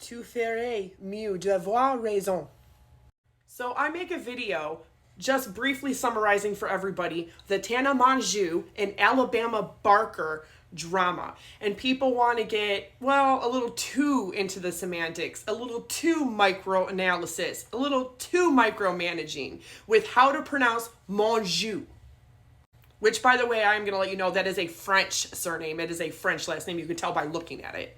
Tu ferais mieux d'avoir raison. So I make a video just briefly summarizing for everybody the Tana Mongeau and Alabama Barker drama. And people want to get, well, a little too into the semantics, a little too micro-analysis, a little too micromanaging with how to pronounce Mongeau. Which, by the way, I'm going to let you know that is a French surname. It is a French last name. You can tell by looking at it.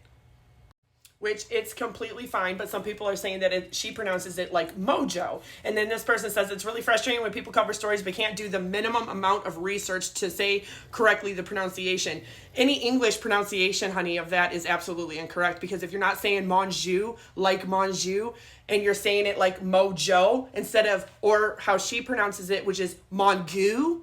Which it's completely fine, but some people are saying that she pronounces it like Mojo. And then this person says it's really frustrating when people cover stories but can't do the minimum amount of research to say correctly the pronunciation. Any English pronunciation, honey, of that is absolutely incorrect, because if you're not saying Mongeau like Mongeau and you're saying it like Mojo instead of, or how she pronounces it, which is Mongeau,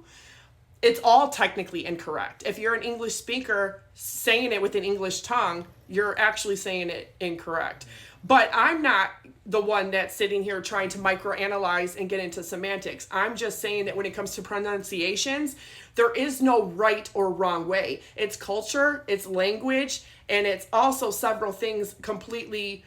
it's all technically incorrect. If you're an English speaker saying it with an English tongue, you're actually saying it incorrect. But I'm not the one that's sitting here trying to microanalyze and get into semantics. I'm just saying that when it comes to pronunciations, there is no right or wrong way. It's culture, it's language, and it's also several things completely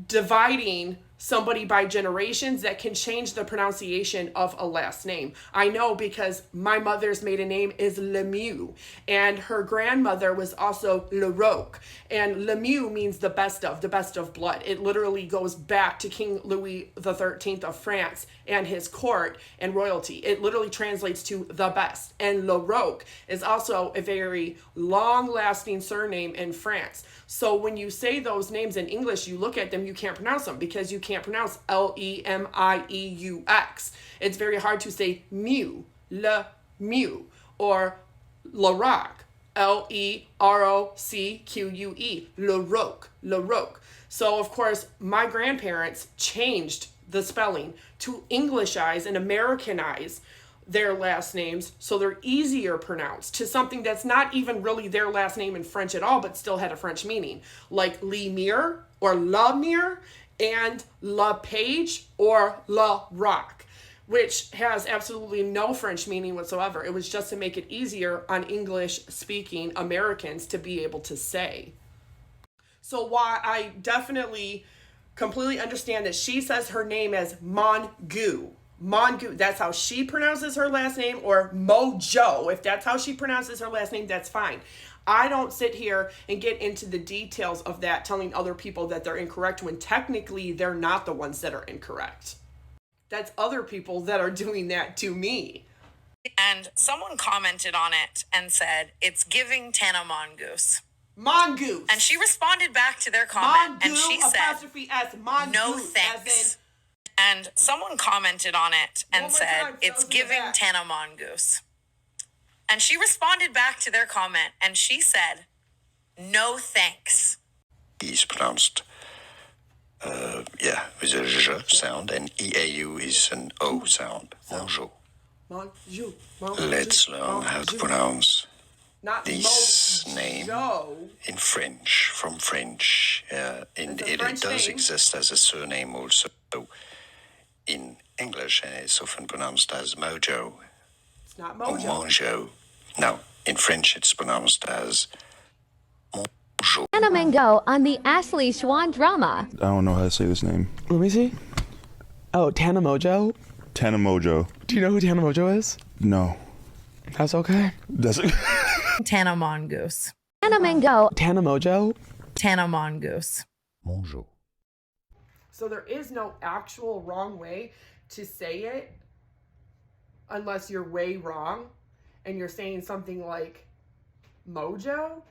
dividing somebody by generations that can change the pronunciation of a last name. I know because my mother's maiden name is Lemieux, and her grandmother was also Leroque, and Lemieux means the best of blood. It literally goes back to King Louis XIII of France and his court and royalty. It literally translates to the best. And Leroque is also a very long-lasting surname in France. So when you say those names in English, you look at them, you can't pronounce them because you can't pronounce Lemieux. It's very hard to say Mew, Le Mew, or Laroque, Lerocque, Leroque. So of course, my grandparents changed the spelling to Englishize and Americanize their last names so they're easier pronounced to something that's not even really their last name in French at all, but still had a French meaning, like Lemire or Lamire and La Page or La Rock, which has absolutely no French meaning whatsoever. It was just to make it easier on English-speaking Americans to be able to say. So while I definitely completely understand that she says her name as Mongeau, that's how she pronounces her last name, or Mojo, if that's how she pronounces her last name, that's fine. I don't sit here and get into the details of that, telling other people that they're incorrect when technically they're not the ones that are incorrect. That's other people that are doing that to me. And someone commented on it and said, it's giving Tana Mongoose. Mongoose. And she responded back to their comment, Mongoose, and she said, Mongoose, no thanks. And someone commented on it and said, it's giving Tana Mongoose. And she responded back to their comment, and she said, no thanks. Is pronounced, with a j sound, and eau is an o sound. Mongeau. Mongeau. Let's learn how to pronounce this name in French, from French. It does exist as a surname also in English, and it's often pronounced as Mojo. It's not Mojo. Or Mongeau. No, in French it's pronounced as Mongeau. Tana Mongeau on the Ashley Schwan drama. I don't know how to say this name. Let me see. Oh, Tana Mojo? Tana Mojo. Do you know who Tana Mojo is? No. That's okay. That's it. Tana Mongoose. Tana Mongeau. Tana Mojo? Tana Mongoose. Mongeau. So there is no actual wrong way to say it unless you're way wrong and you're saying something like Mojo.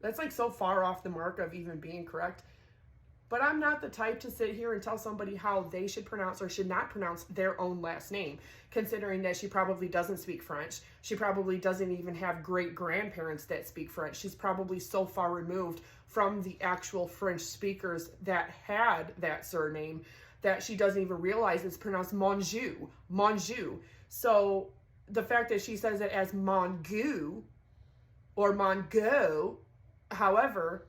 That's like so far off the mark of even being correct. But I'm not the type to sit here and tell somebody how they should pronounce or should not pronounce their own last name, considering that she probably doesn't speak French. She probably doesn't even have great grandparents that speak French. She's probably so far removed from the actual French speakers that had that surname that she doesn't even realize it's pronounced Mongeau. So the fact that she says it as Mongeau or Mongeau, however,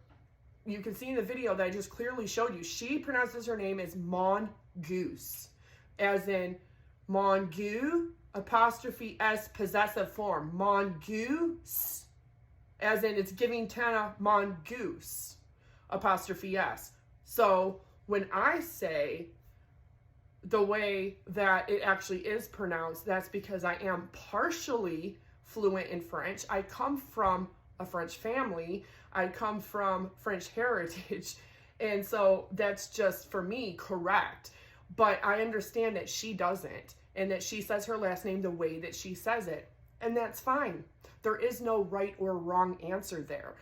you can see in the video that I just clearly showed you, she pronounces her name as Mongoose, as in Mongeau, apostrophe S, possessive form, Mongoose, as in it's giving Tana Mongoose. apostrophe S. So when I say the way that it actually is pronounced, that's because I am partially fluent in French. I come from a French family. I come from French heritage. And so that's just, for me, correct. But I understand that she doesn't, and that she says her last name the way that she says it. And that's fine. There is no right or wrong answer there.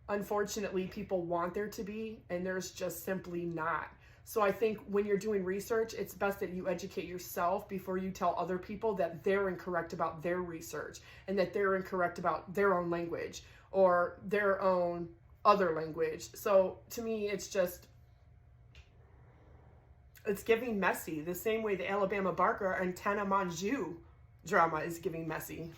Unfortunately, people want there to be, and there's just simply not. So I think when you're doing research, it's best that you educate yourself before you tell other people that they're incorrect about their research, and that they're incorrect about their own language or their own other language. So to me, it's giving messy, the same way the Alabama Barker and Tana Mongeau drama is giving messy.